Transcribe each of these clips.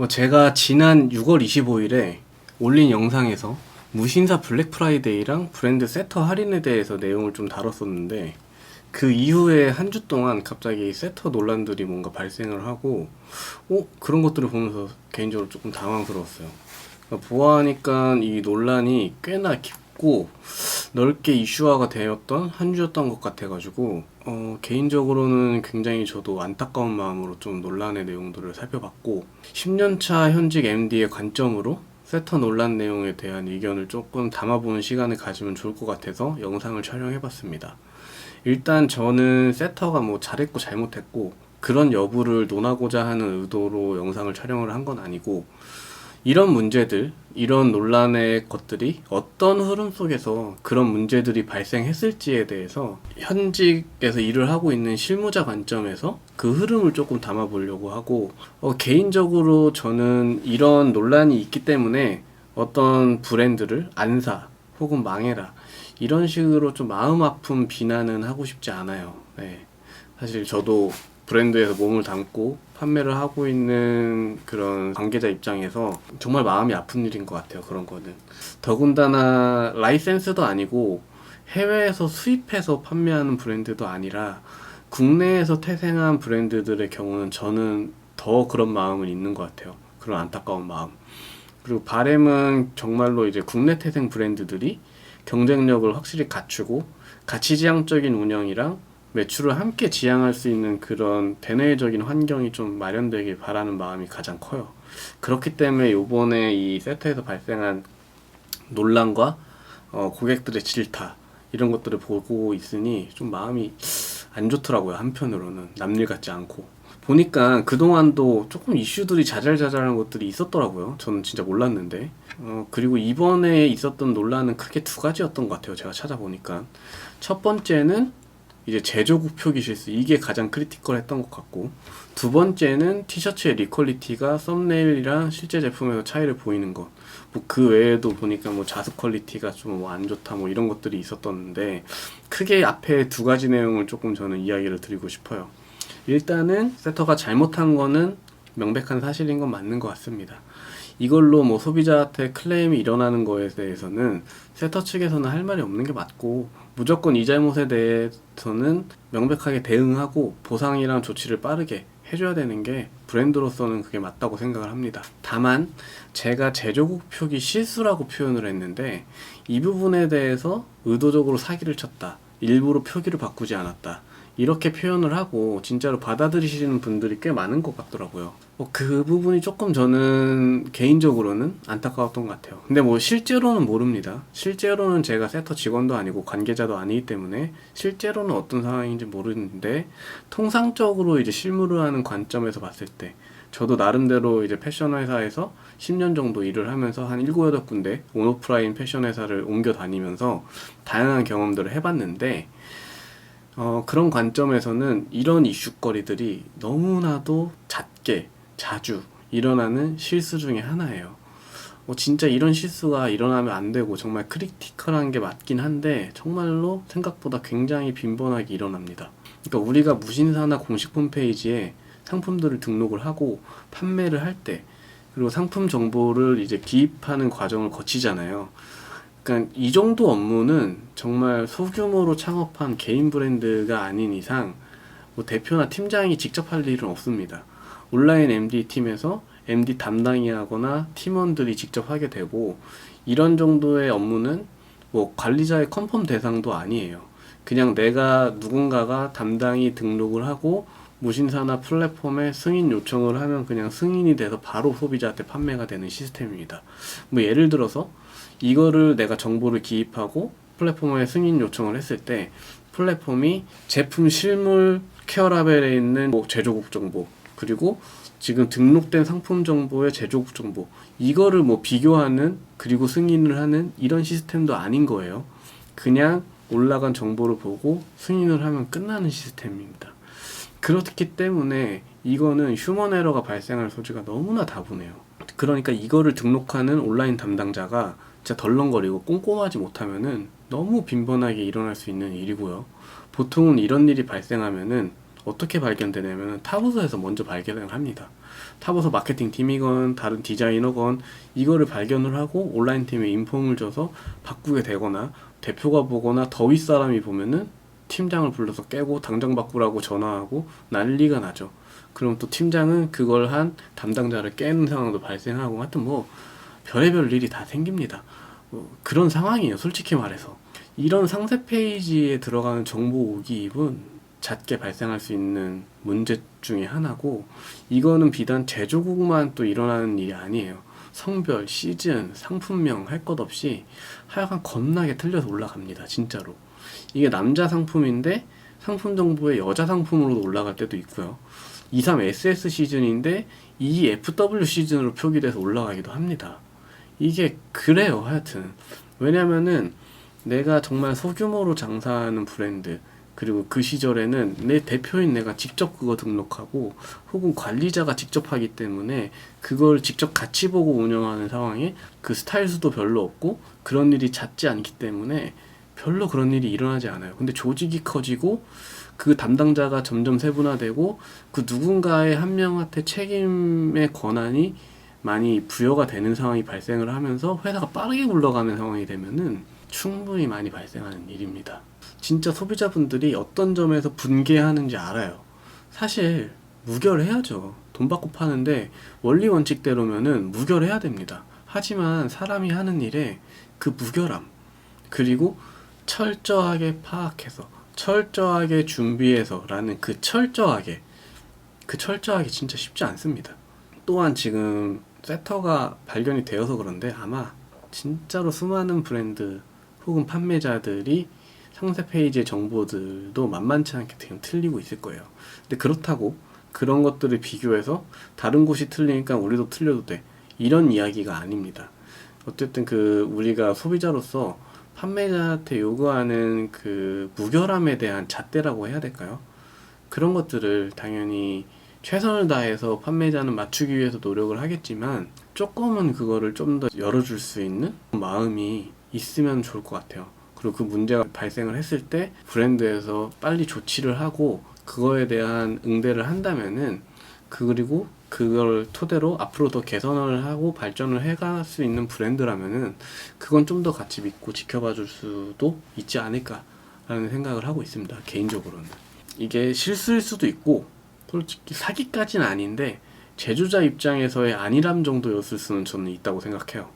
제가 지난 6월 25일에 올린 영상에서 무신사 블랙 프라이데이랑 브랜드 세터 할인에 대해서 내용을 좀 다뤘었는데, 그 이후에 한 주 동안 갑자기 세터 논란들이 뭔가 발생을 하고 그런 것들을 보면서 개인적으로 조금 당황스러웠어요. 그러니까 보아하니까 이 논란이 꽤나 깊고 넓게 이슈화가 되었던 한 주였던 것 같아가지고 개인적으로는 굉장히 저도 안타까운 마음으로 좀 논란의 내용들을 살펴봤고, 10년차 현직 MD의 관점으로 세터 논란 내용에 대한 의견을 조금 담아보는 시간을 가지면 좋을 것 같아서 영상을 촬영해봤습니다. 일단 저는 세터가 뭐 잘했고 잘못했고 그런 여부를 논하고자 하는 의도로 영상을 촬영을 한 건 아니고, 이런 문제들, 이런 논란의 것들이 어떤 흐름 속에서 그런 문제들이 발생했을지에 대해서 현직에서 일을 하고 있는 실무자 관점에서 그 흐름을 조금 담아보려고 하고, 개인적으로 저는 이런 논란이 있기 때문에 어떤 브랜드를 안 사, 혹은 망해라, 이런 식으로 좀 마음 아픈 비난은 하고 싶지 않아요. 네. 사실 저도 브랜드에서 몸을 담고 판매를 하고 있는 그런 관계자 입장에서 정말 마음이 아픈 일인 것 같아요. 그런 거는. 더군다나 라이센스도 아니고 해외에서 수입해서 판매하는 브랜드도 아니라 국내에서 태생한 브랜드들의 경우는 저는 더 그런 마음은 있는 것 같아요. 그런 안타까운 마음. 그리고 바람은 정말로 이제 국내 태생 브랜드들이 경쟁력을 확실히 갖추고 가치지향적인 운영이랑 매출을 함께 지향할 수 있는 그런 대내적인 환경이 좀 마련되길 바라는 마음이 가장 커요. 그렇기 때문에 이번에 이 세터에서 발생한 논란과 고객들의 질타, 이런 것들을 보고 있으니 좀 마음이 안 좋더라고요. 한편으로는 남일 같지 않고 보니까 그동안도 조금 이슈들이 자잘자잘한 것들이 있었더라고요. 저는 진짜 몰랐는데. 그리고 이번에 있었던 논란은 크게 두 가지였던 것 같아요. 제가 찾아보니까. 첫 번째는 이제 제조국 표기 실수, 이게 가장 크리티컬했던 것 같고, 두 번째는 티셔츠의 리퀄리티가 썸네일이랑 실제 제품에서 차이를 보이는 것. 뭐 그 외에도 보니까 뭐 자수 퀄리티가 좀 안 좋다, 뭐 이런 것들이 있었던데, 크게 앞에 두 가지 내용을 조금 저는 이야기를 드리고 싶어요. 일단은 세터가 잘못한 거는 명백한 사실인 건 맞는 것 같습니다. 이걸로 뭐 소비자한테 클레임이 일어나는 거에 대해서는 세터 측에서는 할 말이 없는 게 맞고, 무조건 이 잘못에 대해서는 명백하게 대응하고 보상이랑 조치를 빠르게 해줘야 되는 게 브랜드로서는 그게 맞다고 생각을 합니다. 다만 제가 제조국 표기 실수라고 표현을 했는데, 이 부분에 대해서 의도적으로 사기를 쳤다, 일부러 표기를 바꾸지 않았다, 이렇게 표현을 하고 진짜로 받아들이시는 분들이 꽤 많은 것 같더라고요. 그 부분이 조금 저는 개인적으로는 안타까웠던 것 같아요. 근데 뭐 실제로는 모릅니다. 실제로는 제가 세터 직원도 아니고 관계자도 아니기 때문에 실제로는 어떤 상황인지 모르는데, 통상적으로 이제 실무를 하는 관점에서 봤을 때 저도 나름대로 이제 패션 회사에서 10년 정도 일을 하면서 한 7, 8군데 온오프라인 패션 회사를 옮겨 다니면서 다양한 경험들을 해봤는데, 그런 관점에서는 이런 이슈거리들이 너무나도 잦게 자주 일어나는 실수 중에 하나예요. 진짜 이런 실수가 일어나면 안 되고 정말 크리티컬한 게 맞긴 한데, 정말로 생각보다 굉장히 빈번하게 일어납니다. 그러니까 우리가 무신사나 공식 홈페이지에 상품들을 등록을 하고 판매를 할 때, 그리고 상품 정보를 이제 기입하는 과정을 거치잖아요. 그러니까 이 정도 업무는 정말 소규모로 창업한 개인 브랜드가 아닌 이상 뭐 대표나 팀장이 직접 할 일은 없습니다. 온라인 MD 팀에서 MD 담당이 하거나 팀원들이 직접 하게 되고, 이런 정도의 업무는 뭐 관리자의 컨펌 대상도 아니에요. 그냥 내가 누군가가 담당이 등록을 하고 무신사나 플랫폼에 승인 요청을 하면 그냥 승인이 돼서 바로 소비자한테 판매가 되는 시스템입니다. 뭐 예를 들어서 이거를 내가 정보를 기입하고 플랫폼에 승인 요청을 했을 때, 플랫폼이 제품 실물 케어 라벨에 있는 뭐 제조국 정보, 그리고 지금 등록된 상품 정보의 제조국 정보, 이거를 뭐 비교하는, 그리고 승인을 하는 이런 시스템도 아닌 거예요. 그냥 올라간 정보를 보고 승인을 하면 끝나는 시스템입니다. 그렇기 때문에 이거는 휴먼 에러가 발생할 소지가 너무나 다분해요. 그러니까 이거를 등록하는 온라인 담당자가 진짜 덜렁거리고 꼼꼼하지 못하면은 너무 빈번하게 일어날 수 있는 일이고요. 보통은 이런 일이 발생하면은 어떻게 발견되냐면 탑부서에서 먼저 발견을 합니다. 탑부서 마케팅 팀이건 다른 디자이너건 이거를 발견을 하고 온라인 팀에 인폼을 줘서 바꾸게 되거나 대표가 보거나 더 윗사람이 보면은 팀장을 불러서 깨고 당장 바꾸라고 전화하고 난리가 나죠. 그럼 또 팀장은 그걸 한 담당자를 깨는 상황도 발생하고 하여튼 뭐 별의별 일이 다 생깁니다. 그런 상황이에요, 솔직히 말해서. 이런 상세 페이지에 들어가는 정보 오기입은 잦게 발생할 수 있는 문제 중에 하나고, 이거는 비단 제조국만 또 일어나는 일이 아니에요. 성별, 시즌, 상품명 할 것 없이 하여간 겁나게 틀려서 올라갑니다, 진짜로. 이게 남자 상품인데 상품 정보에 여자 상품으로도 올라갈 때도 있고요. 23SS 시즌인데 EFW 시즌으로 표기돼서 올라가기도 합니다. 이게 그래요, 하여튼. 왜냐면은 내가 정말 소규모로 장사하는 브랜드, 그리고 그 시절에는 내 대표인 내가 직접 그거 등록하고 혹은 관리자가 직접 하기 때문에 그걸 직접 같이 보고 운영하는 상황에 그 스타일 수도 별로 없고 그런 일이 잦지 않기 때문에 별로 그런 일이 일어나지 않아요. 근데 조직이 커지고 그 담당자가 점점 세분화되고 그 누군가의 한 명한테 책임의 권한이 많이 부여가 되는 상황이 발생을 하면서 회사가 빠르게 굴러가는 상황이 되면은 충분히 많이 발생하는 일입니다. 진짜 소비자분들이 어떤 점에서 분개하는지 알아요. 사실 무결해야죠. 돈 받고 파는데 원리 원칙대로면은 무결해야 됩니다. 하지만 사람이 하는 일에 그 무결함, 그리고 철저하게 파악해서 철저하게 준비해서 라는 그 철저하게 진짜 쉽지 않습니다. 또한 지금 세터가 발견이 되어서 그런데 아마 진짜로 수많은 브랜드 혹은 판매자들이 상세 페이지의 정보들도 만만치 않게 지금 틀리고 있을 거예요. 근데 그렇다고 그런 것들을 비교해서 다른 곳이 틀리니까 우리도 틀려도 돼, 이런 이야기가 아닙니다. 어쨌든 우리가 소비자로서 판매자한테 요구하는 그 무결함에 대한 잣대라고 해야 될까요? 그런 것들을 당연히 최선을 다해서 판매자는 맞추기 위해서 노력을 하겠지만 조금은 그거를 좀 더 열어줄 수 있는 마음이 있으면 좋을 것 같아요. 그리고 그 문제가 발생을 했을 때 브랜드에서 빨리 조치를 하고 그거에 대한 응대를 한다면은, 그리고 그걸 토대로 앞으로 더 개선을 하고 발전을 해갈 수 있는 브랜드라면은 그건 좀 더 같이 믿고 지켜봐 줄 수도 있지 않을까라는 생각을 하고 있습니다, 개인적으로는. 이게 실수일 수도 있고 솔직히 사기까지는 아닌데 제조자 입장에서의 안일함 정도였을 수는 저는 있다고 생각해요.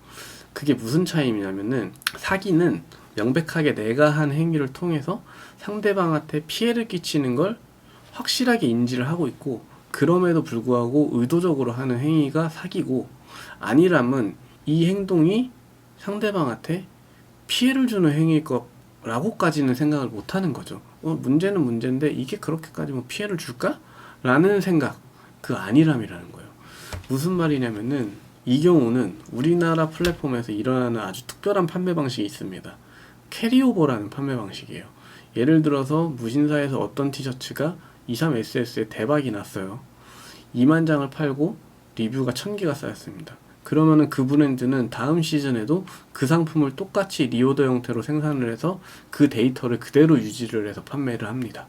그게 무슨 차이냐면은 사기는 명백하게 내가 한 행위를 통해서 상대방한테 피해를 끼치는 걸 확실하게 인지를 하고 있고 그럼에도 불구하고 의도적으로 하는 행위가 사기고, 안일함은 이 행동이 상대방한테 피해를 주는 행위일 거라고까지는 생각을 못하는 거죠. 문제는 문제인데 이게 그렇게까지 뭐 피해를 줄까? 라는 생각, 그 안일함이라는 거예요. 무슨 말이냐면은 이 경우는 우리나라 플랫폼에서 일어나는 아주 특별한 판매 방식이 있습니다. 캐리오버라는 판매 방식이에요. 예를 들어서 무신사에서 어떤 티셔츠가 23SS에 대박이 났어요. 2만 장을 팔고 리뷰가 1000개가 쌓였습니다. 그러면은 그 브랜드는 다음 시즌에도 그 상품을 똑같이 리오더 형태로 생산을 해서 그 데이터를 그대로 유지를 해서 판매를 합니다.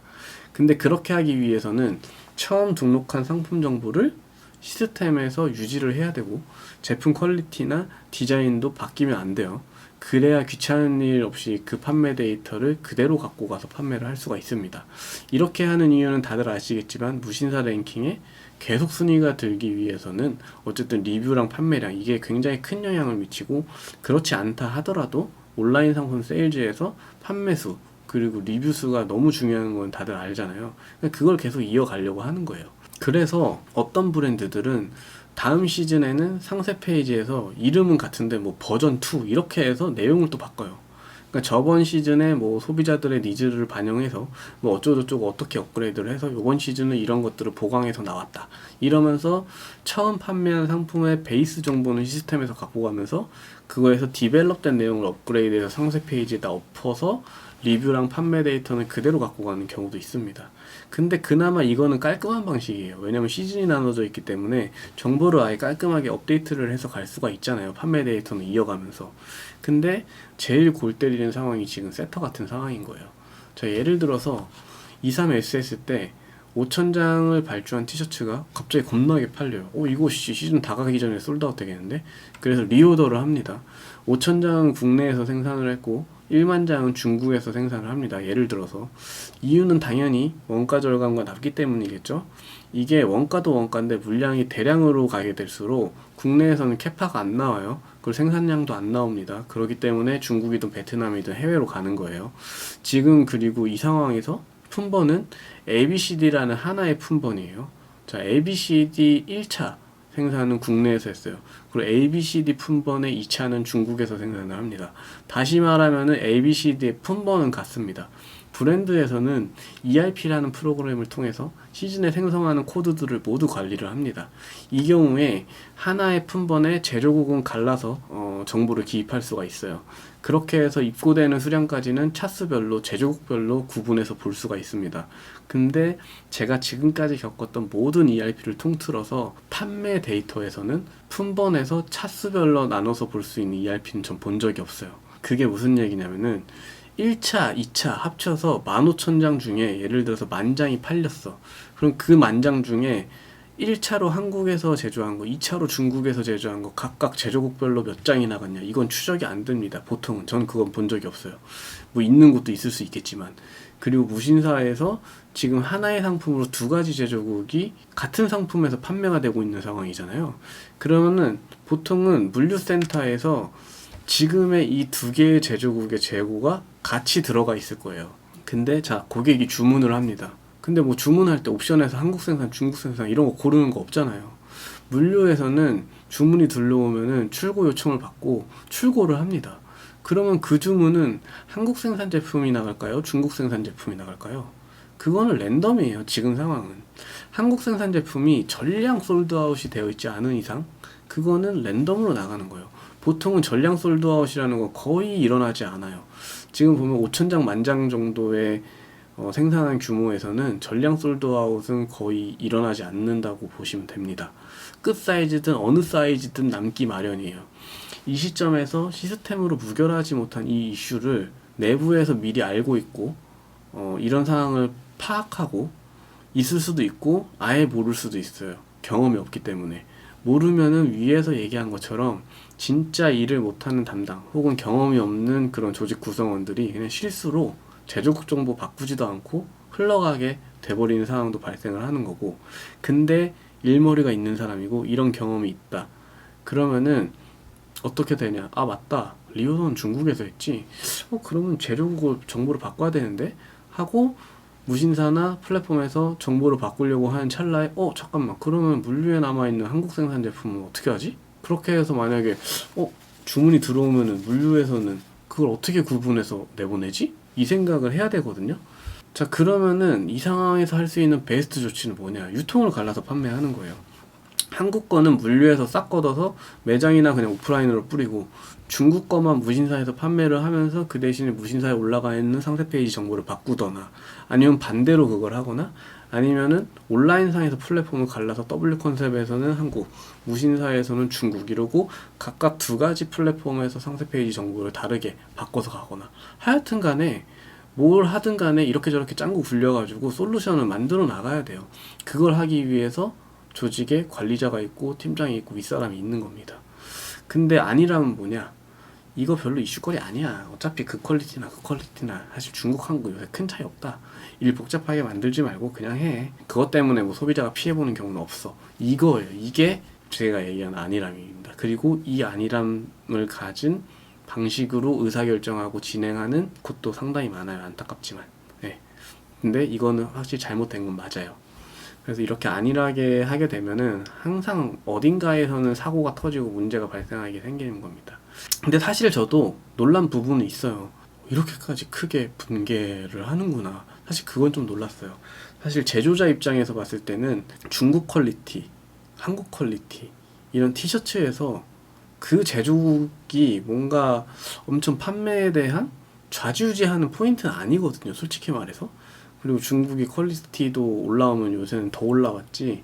근데 그렇게 하기 위해서는 처음 등록한 상품 정보를 시스템에서 유지를 해야 되고 제품 퀄리티나 디자인도 바뀌면 안 돼요. 그래야 귀찮은 일 없이 그 판매 데이터를 그대로 갖고 가서 판매를 할 수가 있습니다. 이렇게 하는 이유는 다들 아시겠지만 무신사 랭킹에 계속 순위가 들기 위해서는 어쨌든 리뷰랑 판매량, 이게 굉장히 큰 영향을 미치고, 그렇지 않다 하더라도 온라인 상품 세일즈에서 판매수 그리고 리뷰수가 너무 중요한 건 다들 알잖아요. 그걸 계속 이어가려고 하는 거예요. 그래서 어떤 브랜드들은 다음 시즌에는 상세 페이지에서 이름은 같은데 뭐 버전 2 이렇게 해서 내용을 또 바꿔요. 그러니까 저번 시즌에 뭐 소비자들의 니즈를 반영해서 뭐 어쩌고저쩌고 어떻게 업그레이드를 해서 이번 시즌은 이런 것들을 보강해서 나왔다, 이러면서 처음 판매한 상품의 베이스 정보는 시스템에서 갖고 가면서 그거에서 디벨롭된 내용을 업그레이드해서 상세 페이지에다 엎어서 리뷰랑 판매 데이터는 그대로 갖고 가는 경우도 있습니다. 근데 그나마 이거는 깔끔한 방식이에요. 왜냐면 시즌이 나눠져 있기 때문에 정보를 아예 깔끔하게 업데이트를 해서 갈 수가 있잖아요, 판매 데이터는 이어가면서. 근데 제일 골 때리는 상황이 지금 세터 같은 상황인 거예요. 자, 예를 들어서 23SS 때 5,000장을 발주한 티셔츠가 갑자기 겁나게 팔려요. 이거 시즌 다 가기 전에 솔드아웃 되겠는데? 그래서 리오더를 합니다. 5,000장은 국내에서 생산을 했고 1만 장은 중국에서 생산을 합니다. 예를 들어서 이유는 당연히 원가 절감과 낮기 때문이겠죠. 이게 원가도 원가인데 물량이 대량으로 가게 될수록 국내에서는 캐파가 안 나와요. 그리고 생산량도 안 나옵니다. 그렇기 때문에 중국이든 베트남이든 해외로 가는 거예요. 지금 그리고 이 상황에서 품번은 ABCD라는 하나의 품번이에요. 자, ABCD 1차 생산은 국내에서 했어요. 그리고 ABCD 품번의 2차는 중국에서 생산을 합니다. 다시 말하면은 ABCD의 품번은 같습니다. 브랜드에서는 ERP라는 프로그램을 통해서 시즌에 생성하는 코드들을 모두 관리를 합니다. 이 경우에 하나의 품번에 제조국은 갈라서 정보를 기입할 수가 있어요. 그렇게 해서 입고되는 수량까지는 차수별로 제조국별로 구분해서 볼 수가 있습니다. 근데 제가 지금까지 겪었던 모든 ERP를 통틀어서 판매 데이터에서는 품번에서 차수별로 나눠서 볼 수 있는 ERP는 전 본 적이 없어요. 그게 무슨 얘기냐면은 1차, 2차 합쳐서 15,000장 중에 예를 들어서 10,000장이 팔렸어. 그럼 그 10,000장 중에 1차로 한국에서 제조한 거, 2차로 중국에서 제조한 거 각각 제조국별로 몇 장이 나갔냐, 이건 추적이 안 됩니다. 보통은. 전 그건 본 적이 없어요. 뭐 있는 곳도 있을 수 있겠지만. 그리고 무신사에서 지금 하나의 상품으로 두 가지 제조국이 같은 상품에서 판매가 되고 있는 상황이잖아요. 그러면은 보통은 물류센터에서 지금의 이 두 개의 제조국의 재고가 같이 들어가 있을 거예요. 근데 자, 고객이 주문을 합니다. 근데 뭐 주문할 때 옵션에서 한국 생산, 중국 생산 이런 거 고르는 거 없잖아요. 물류에서는 주문이 들러오면은 출고 요청을 받고 출고를 합니다. 그러면 그 주문은 한국 생산 제품이 나갈까요? 중국 생산 제품이 나갈까요? 그거는 랜덤이에요. 지금 상황은. 한국 생산 제품이 전량 솔드아웃이 되어 있지 않은 이상 그거는 랜덤으로 나가는 거예요. 보통은 전량 솔드아웃이라는 거 거의 일어나지 않아요. 지금 보면 5,000장, 10,000장 정도의 생산한 규모에서는 전량 솔드아웃은 거의 일어나지 않는다고 보시면 됩니다. 끝 사이즈든 어느 사이즈든 남기 마련이에요. 이 시점에서 시스템으로 무결하지 못한 이 이슈를 내부에서 미리 알고 있고 이런 상황을 파악하고 있을 수도 있고 아예 모를 수도 있어요. 경험이 없기 때문에. 모르면은 위에서 얘기한 것처럼 진짜 일을 못하는 담당 혹은 경험이 없는 그런 조직 구성원들이 그냥 실수로 제조국 정보 바꾸지도 않고 흘러가게 돼버리는 상황도 발생을 하는 거고, 근데 일머리가 있는 사람이고 이런 경험이 있다 그러면은 어떻게 되냐, 아 맞다, 리오는 중국에서 했지, 그러면 제조국을 정보를 바꿔야 되는데 하고 무신사나 플랫폼에서 정보를 바꾸려고 하는 찰나에 잠깐만, 그러면 물류에 남아있는 한국 생산 제품은 어떻게 하지? 그렇게 해서 만약에 주문이 들어오면은 물류에서는 그걸 어떻게 구분해서 내보내지? 이 생각을 해야 되거든요. 자, 그러면은 이 상황에서 할 수 있는 베스트 조치는 뭐냐, 유통을 갈라서 판매하는 거예요. 한국 거는 물류에서 싹 걷어서 매장이나 그냥 오프라인으로 뿌리고, 중국 거만 무신사에서 판매를 하면서 그 대신에 무신사에 올라가 있는 상세 페이지 정보를 바꾸거나, 아니면 반대로 그걸 하거나, 아니면은 온라인상에서 플랫폼을 갈라서 W 컨셉에서는 한국, 무신사에서는 중국, 이러고 각각 두 가지 플랫폼에서 상세 페이지 정보를 다르게 바꿔서 가거나, 하여튼 간에 뭘 하든 간에 이렇게 저렇게 짱구 굴려가지고 솔루션을 만들어 나가야 돼요. 그걸 하기 위해서 조직에 관리자가 있고 팀장이 있고 윗사람이 있는 겁니다. 근데 아니라면 뭐냐, 이거 별로 이슈거리 아니야, 어차피 그 퀄리티나 사실 중국, 한국 요새 큰 차이 없다, 일 복잡하게 만들지 말고 그냥 해, 그것 때문에 뭐 소비자가 피해보는 경우는 없어, 이거예요. 이게 제가 얘기한 안일함입니다. 그리고 이 안일함을 가진 방식으로 의사결정하고 진행하는 곳도 상당히 많아요. 안타깝지만. 네. 근데 이거는 확실히 잘못된 건 맞아요. 그래서 이렇게 안일하게 하게 되면은 항상 어딘가에서는 사고가 터지고 문제가 발생하게 생기는 겁니다. 근데 사실 저도 놀란 부분은 있어요. 이렇게까지 크게 분개를 하는구나. 사실 그건 좀 놀랐어요. 사실 제조자 입장에서 봤을 때는 중국 퀄리티, 한국 퀄리티, 이런 티셔츠에서 그 제조국이 뭔가 엄청 판매에 대한 좌지우지하는 포인트는 아니거든요, 솔직히 말해서. 그리고 중국이 퀄리티도 올라오면 요새는 더 올라왔지,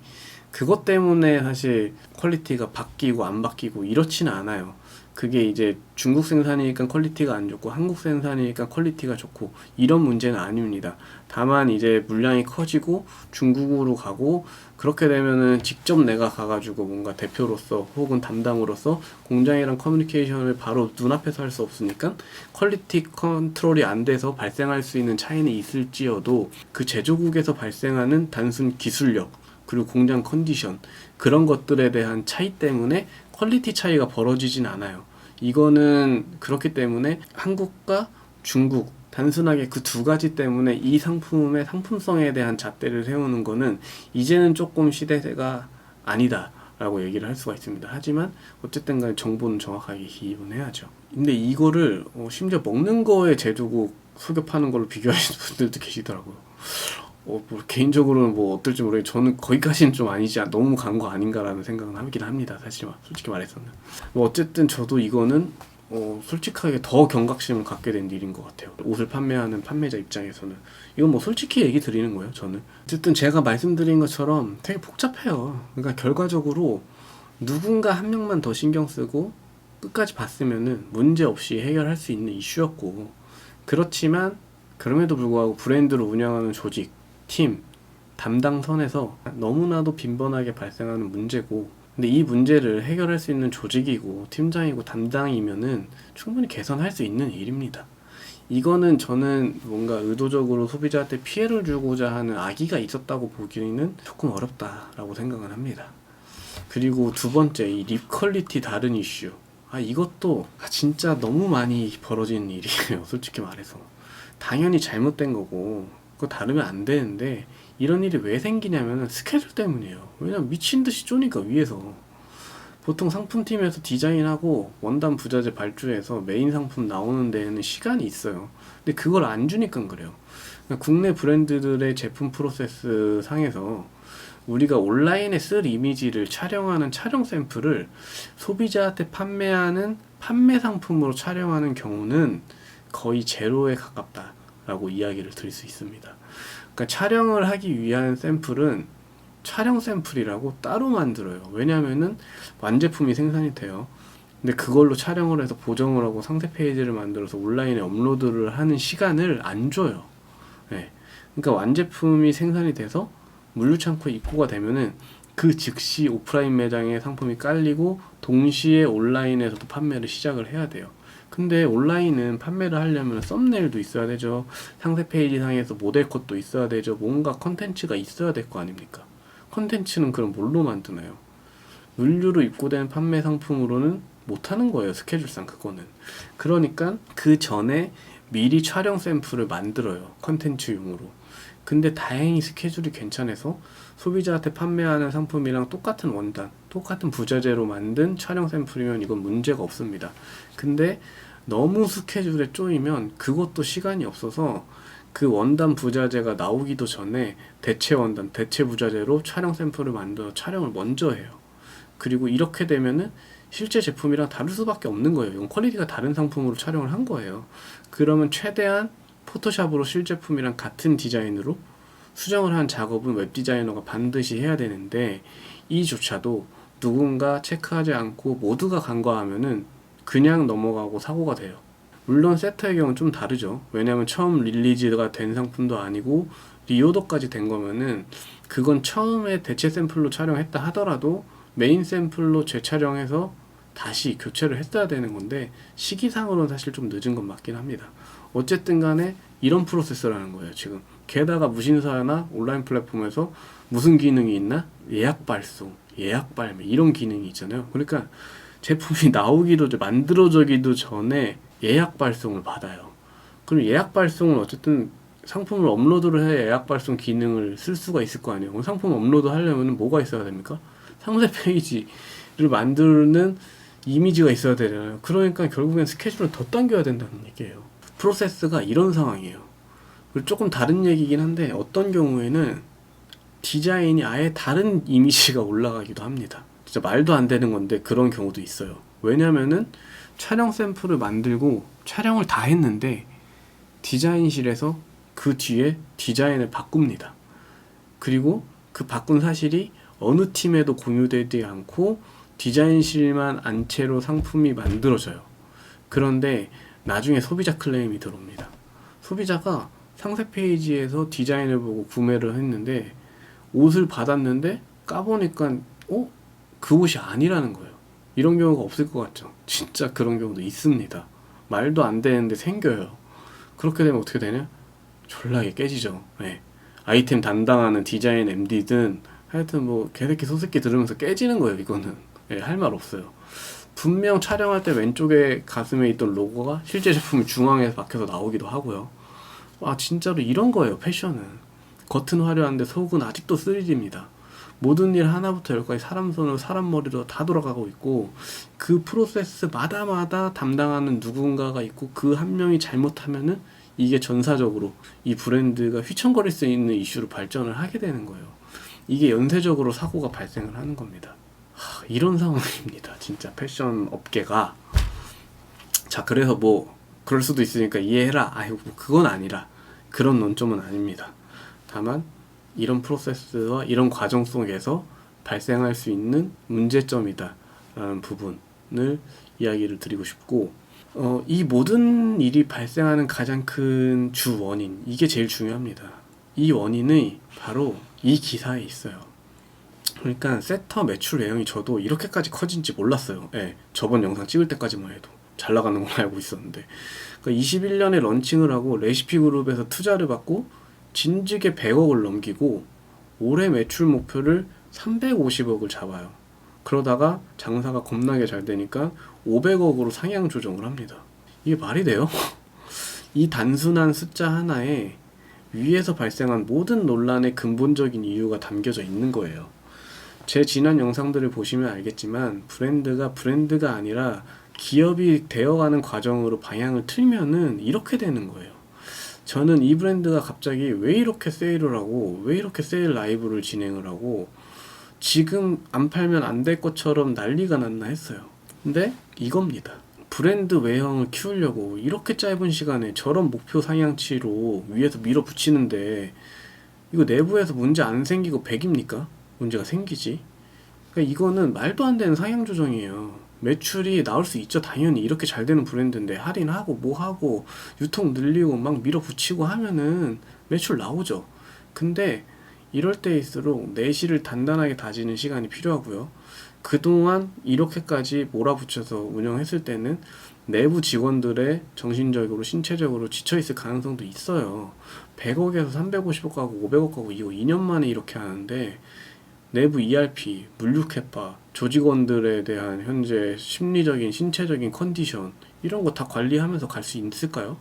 그것 때문에 사실 퀄리티가 바뀌고 안 바뀌고 이렇지는 않아요. 그게 이제 중국 생산이니까 퀄리티가 안 좋고 한국 생산이니까 퀄리티가 좋고 이런 문제는 아닙니다. 다만 이제 물량이 커지고 중국으로 가고 그렇게 되면은 직접 내가 가가지고 뭔가 대표로서 혹은 담당으로서 공장이랑 커뮤니케이션을 바로 눈앞에서 할 수 없으니까 퀄리티 컨트롤이 안 돼서 발생할 수 있는 차이는 있을지어도 그 제조국에서 발생하는 단순 기술력 그리고 공장 컨디션 그런 것들에 대한 차이 때문에 퀄리티 차이가 벌어지진 않아요. 이거는 그렇기 때문에 한국과 중국 단순하게 그 두 가지 때문에 이 상품의 상품성에 대한 잣대를 세우는 거는 이제는 조금 시대가 아니다 라고 얘기를 할 수가 있습니다. 하지만 어쨌든 간에 정보는 정확하게 기입은 해야죠. 근데 이거를 심지어 먹는 거에 제조국 속여 파는 걸로 비교하시는 분들도 계시더라고요. 뭐 개인적으로는 뭐 어떨지 모르겠는데 저는 거기까지는 좀 아니지 너무 간 거 아닌가라는 생각은 하긴 합니다. 사실 솔직히 말해서는 뭐 어쨌든 저도 이거는 솔직하게 더 경각심을 갖게 된 일인 것 같아요. 옷을 판매하는 판매자 입장에서는 이건 뭐 솔직히 얘기 드리는 거예요. 저는 어쨌든 제가 말씀드린 것처럼 되게 복잡해요. 그러니까 결과적으로 누군가 한 명만 더 신경 쓰고 끝까지 봤으면은 문제 없이 해결할 수 있는 이슈였고, 그렇지만 그럼에도 불구하고 브랜드를 운영하는 조직, 팀, 담당선에서 너무나도 빈번하게 발생하는 문제고, 근데 이 문제를 해결할 수 있는 조직이고 팀장이고 담당이면은 충분히 개선할 수 있는 일입니다. 이거는 저는 뭔가 의도적으로 소비자한테 피해를 주고자 하는 악의가 있었다고 보기에는 조금 어렵다라고 생각을 합니다. 그리고 두 번째, 이 립 퀄리티 다른 이슈. 이것도 진짜 너무 많이 벌어지는 일이에요. 솔직히 말해서. 당연히 잘못된 거고 그거 다르면 안 되는데 이런 일이 왜 생기냐면 스케줄 때문이에요. 왜냐면 미친 듯이 쪼니까 위에서. 보통 상품팀에서 디자인하고 원단 부자재 발주해서 메인 상품 나오는 데에는 시간이 있어요. 근데 그걸 안 주니까 그래요. 그러니까 국내 브랜드들의 제품 프로세스 상에서 우리가 온라인에 쓸 이미지를 촬영하는 촬영 샘플을 소비자한테 판매하는 판매 상품으로 촬영하는 경우는 거의 제로에 가깝다라고 이야기를 드릴 수 있습니다. 그러니까 촬영을 하기 위한 샘플은 촬영 샘플이라고 따로 만들어요. 왜냐면은 완제품이 생산이 돼요. 근데 그걸로 촬영을 해서 보정을 하고 상세 페이지를 만들어서 온라인에 업로드를 하는 시간을 안 줘요. 네. 그러니까 완제품이 생산이 돼서 물류창고에 입고가 되면은 그 즉시 오프라인 매장에 상품이 깔리고 동시에 온라인에서도 판매를 시작을 해야 돼요. 근데 온라인은 판매를 하려면 썸네일도 있어야 되죠. 상세 페이지 상에서 모델 컷도 있어야 되죠. 뭔가 컨텐츠가 있어야 될 거 아닙니까? 컨텐츠는 그럼 뭘로 만드나요? 물류로 입고된 판매 상품으로는 못하는 거예요. 스케줄상 그거는. 그러니까 그 전에 미리 촬영 샘플을 만들어요. 컨텐츠용으로. 근데 다행히 스케줄이 괜찮아서 소비자한테 판매하는 상품이랑 똑같은 원단, 똑같은 부자재로 만든 촬영 샘플이면 이건 문제가 없습니다. 근데 너무 스케줄에 쪼이면 그것도 시간이 없어서 그 원단 부자재가 나오기도 전에 대체 원단, 대체 부자재로 촬영 샘플을 만들어 촬영을 먼저 해요. 그리고 이렇게 되면은 실제 제품이랑 다를 수밖에 없는 거예요. 이건 퀄리티가 다른 상품으로 촬영을 한 거예요. 그러면 최대한 포토샵으로 실제품이랑 같은 디자인으로 수정을 한 작업은 웹디자이너가 반드시 해야 되는데 이조차도 누군가 체크하지 않고 모두가 간과하면은 그냥 넘어가고 사고가 돼요. 물론 세터의 경우는 좀 다르죠. 왜냐면 처음 릴리즈가 된 상품도 아니고 리오더까지 된 거면은 그건 처음에 대체 샘플로 촬영했다 하더라도 메인 샘플로 재촬영해서 다시 교체를 했어야 되는 건데 시기상으로는 사실 좀 늦은 건 맞긴 합니다. 어쨌든 간에 이런 프로세스라는 거예요. 지금 게다가 무신사나 온라인 플랫폼에서 무슨 기능이 있나? 예약 발송, 예약 발매 이런 기능이 있잖아요. 그러니까 제품이 나오기도 만들어지기도 전에 예약 발송을 받아요. 그럼 예약 발송은 어쨌든 상품을 업로드를 해야 예약 발송 기능을 쓸 수가 있을 거 아니에요. 그럼 상품 업로드 하려면 뭐가 있어야 됩니까? 상세 페이지를 만드는 이미지가 있어야 되잖아요. 그러니까 결국엔 스케줄을 더 당겨야 된다는 얘기예요. 프로세스가 이런 상황이에요. 그리고 조금 다른 얘기긴 한데 어떤 경우에는 디자인이 아예 다른 이미지가 올라가기도 합니다. 진짜 말도 안 되는 건데 그런 경우도 있어요. 왜냐면은 촬영 샘플을 만들고 촬영을 다 했는데 디자인실에서 그 뒤에 디자인을 바꿉니다. 그리고 그 바꾼 사실이 어느 팀에도 공유되지 않고 디자인실만 안 채로 상품이 만들어져요. 그런데 나중에 소비자 클레임이 들어옵니다. 소비자가 상세 페이지에서 디자인을 보고 구매를 했는데 옷을 받았는데 까보니까 그 옷이 아니라는 거예요. 이런 경우가 없을 것 같죠? 진짜 그런 경우도 있습니다. 말도 안 되는데 생겨요. 그렇게 되면 어떻게 되냐? 졸라게 깨지죠. 네. 아이템 담당하는 디자인 MD든 하여튼 뭐 개새끼 소새끼 들으면서 깨지는 거예요. 이거는 할 말 없어요. 분명 촬영할 때 왼쪽에 가슴에 있던 로고가 실제 제품이 중앙에 박혀서 나오기도 하고요. 진짜로 이런 거예요. 패션은 겉은 화려한데 속은 아직도 3D입니다. 모든 일 하나부터 열까지 사람 손으로 사람 머리로 다 돌아가고 있고, 그 프로세스마다 담당하는 누군가가 있고, 그 한 명이 잘못하면은 이게 전사적으로 이 브랜드가 휘청거릴 수 있는 이슈로 발전을 하게 되는 거예요. 이게 연쇄적으로 사고가 발생을 하는 겁니다. 이런 상황입니다. 진짜 패션 업계가. 자, 그래서 뭐 그럴 수도 있으니까 이해해라. 그건 아니라 그런 논점은 아닙니다. 다만 이런 프로세스와 이런 과정 속에서 발생할 수 있는 문제점이다 라는 부분을 이야기를 드리고 싶고, 이 모든 일이 발생하는 가장 큰 주 원인, 이게 제일 중요합니다. 이 원인이 바로 이 기사에 있어요. 그러니까 세터 매출 내용이 저도 이렇게까지 커진지 몰랐어요. 저번 영상 찍을 때까지만 해도 잘 나가는 걸 알고 있었는데, 그러니까 21년에 런칭을 하고 레시피 그룹에서 투자를 받고 진즉에 100억을 넘기고 올해 매출 목표를 350억을 잡아요. 그러다가 장사가 겁나게 잘 되니까 500억으로 상향 조정을 합니다. 이게 말이 돼요? 이 단순한 숫자 하나에 위에서 발생한 모든 논란의 근본적인 이유가 담겨져 있는 거예요. 제 지난 영상들을 보시면 알겠지만 브랜드가 아니라 기업이 되어가는 과정으로 방향을 틀면은 이렇게 되는 거예요. 저는 이 브랜드가 갑자기 왜 이렇게 세일을 하고 왜 이렇게 세일 라이브를 진행을 하고 지금 안 팔면 안 될 것처럼 난리가 났나 했어요. 근데 이겁니다. 브랜드 외형을 키우려고 이렇게 짧은 시간에 저런 목표 상향치로 위에서 밀어붙이는데 이거 내부에서 문제 안 생기고 100입니까? 문제가 생기지. 그러니까 이거는 말도 안 되는 상향 조정이에요. 매출이 나올 수 있죠. 당연히 이렇게 잘 되는 브랜드인데 할인하고 뭐하고 유통 늘리고 막 밀어붙이고 하면은 매출 나오죠. 근데 이럴 때일수록 내실을 단단하게 다지는 시간이 필요하고요. 그동안 이렇게까지 몰아붙여서 운영했을 때는 내부 직원들의 정신적으로 신체적으로 지쳐있을 가능성도 있어요. 100억에서 350억 가고 500억 가고 이거 2년 만에 이렇게 하는데 내부 ERP, 물류 캐파, 조직원들에 대한 현재 심리적인, 신체적인 컨디션 이런 거 다 관리하면서 갈 수 있을까요?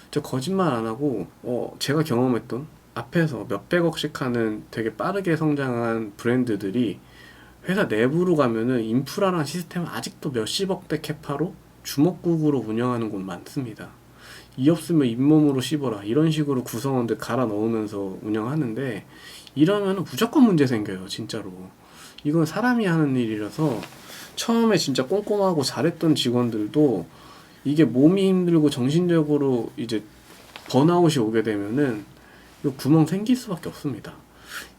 저 거짓말 안 하고 제가 경험했던 앞에서 몇백억씩 하는 되게 빠르게 성장한 브랜드들이 회사 내부로 가면은 인프라랑 시스템 아직도 몇십억대 캐파로 주먹국으로 운영하는 곳 많습니다. 이 없으면 잇몸으로 씹어라 이런 식으로 구성원들 갈아 넣으면서 운영하는데 이러면 무조건 문제 생겨요. 진짜로 이건 사람이 하는 일이라서 처음에 진짜 꼼꼼하고 잘했던 직원들도 이게 몸이 힘들고 정신적으로 이제 번아웃이 오게 되면은 이 구멍 생길 수밖에 없습니다.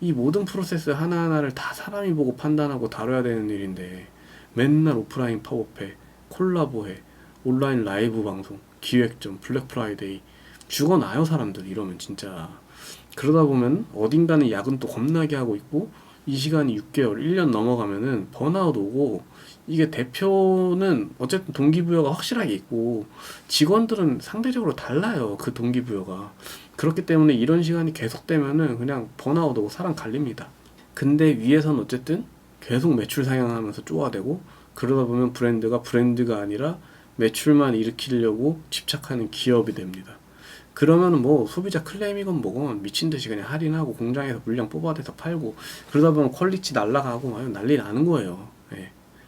이 모든 프로세스 하나하나를 다 사람이 보고 판단하고 다뤄야 되는 일인데 맨날 오프라인 파워페, 콜라보해, 온라인 라이브 방송, 기획전, 블랙 프라이데이 죽어나요 사람들 이러면 진짜. 그러다 보면 어딘가는 야근 또 겁나게 하고 있고 이 시간이 6개월, 1년 넘어가면은 번아웃 오고 이게 대표는 어쨌든 동기부여가 확실하게 있고 직원들은 상대적으로 달라요. 그 동기부여가. 그렇기 때문에 이런 시간이 계속되면은 그냥 번아웃 오고 사람 갈립니다. 근데 위에서는 어쨌든 계속 매출 상향하면서 쪼아대고 그러다 보면 브랜드가 아니라 매출만 일으키려고 집착하는 기업이 됩니다. 그러면은 뭐 소비자 클레임이건 뭐건 미친듯이 그냥 할인하고 공장에서 물량 뽑아대서 팔고 그러다 보면 퀄리티 날라가고 난리 나는 거예요.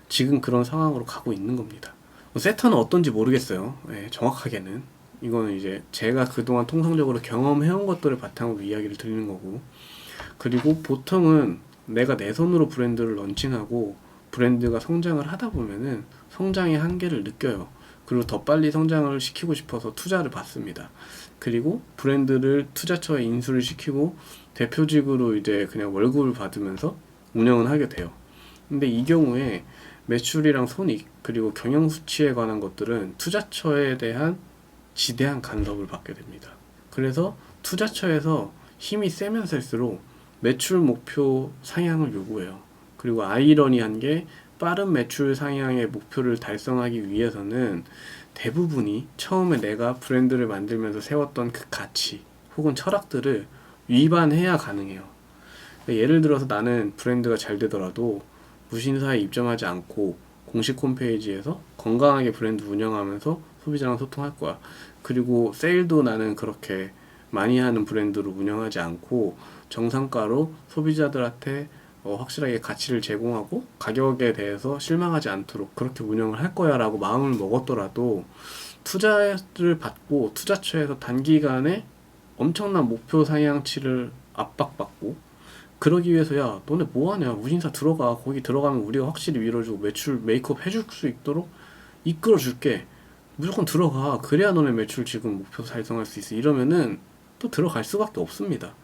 지금 그런 상황으로 가고 있는 겁니다. 세터는 어떤지 모르겠어요. 정확하게는 이거는 이제 제가 그동안 통상적으로 경험해온 것들을 바탕으로 이야기를 드리는 거고, 그리고 보통은 내가 내 손으로 브랜드를 런칭하고 브랜드가 성장을 하다 보면은 성장의 한계를 느껴요. 그리고 더 빨리 성장을 시키고 싶어서 투자를 받습니다. 그리고 브랜드를 투자처에 인수를 시키고 대표직으로 이제 그냥 월급을 받으면서 운영은 하게 돼요. 근데 이 경우에 매출이랑 손익 그리고 경영 수치에 관한 것들은 투자처에 대한 지대한 간섭을 받게 됩니다. 그래서 투자처에서 힘이 세면 셀수록 매출 목표 상향을 요구해요. 그리고 아이러니한 게 빠른 매출 상향의 목표를 달성하기 위해서는 대부분이 처음에 내가 브랜드를 만들면서 세웠던 그 가치 혹은 철학들을 위반해야 가능해요. 예를 들어서 나는 브랜드가 잘 되더라도 무신사에 입점하지 않고 공식 홈페이지에서 건강하게 브랜드 운영하면서 소비자랑 소통할 거야. 그리고 세일도 나는 그렇게 많이 하는 브랜드로 운영하지 않고 정상가로 소비자들한테 확실하게 가치를 제공하고 가격에 대해서 실망하지 않도록 그렇게 운영을 할 거야 라고 마음을 먹었더라도 투자를 받고 투자처에서 단기간에 엄청난 목표 상향치를 압박받고 그러기 위해서 야 너네 뭐하냐 무신사 들어가 거기 들어가면 우리가 확실히 밀어주고 매출 메이크업 해줄 수 있도록 이끌어줄게 무조건 들어가 그래야 너네 매출 지금 목표 달성할 수 있어 이러면은 또 들어갈 수밖에 없습니다.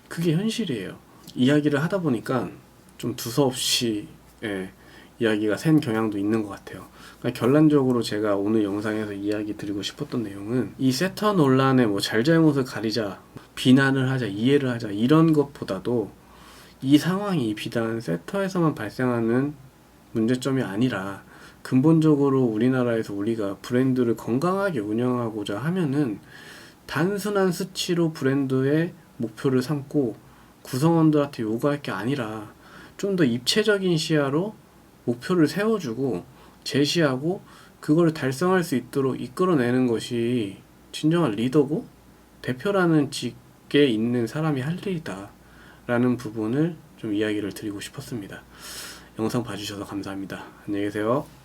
그게 현실이에요. 이야기를 하다 보니까 좀 두서없이 이야기가 샌 경향도 있는 것 같아요. 그러니까 결론적으로 제가 오늘 영상에서 이야기 드리고 싶었던 내용은 이 세터 논란의 뭐 잘잘못을 가리자 비난을 하자 이해를 하자 이런 것보다도 이 상황이 비단 세터에서만 발생하는 문제점이 아니라 근본적으로 우리나라에서 우리가 브랜드를 건강하게 운영하고자 하면은 단순한 수치로 브랜드의 목표를 삼고 구성원들한테 요구할 게 아니라 좀 더 입체적인 시야로 목표를 세워주고 제시하고 그걸 달성할 수 있도록 이끌어내는 것이 진정한 리더고 대표라는 직에 있는 사람이 할 일이다 라는 부분을 좀 이야기를 드리고 싶었습니다. 영상 봐주셔서 감사합니다. 안녕히 계세요.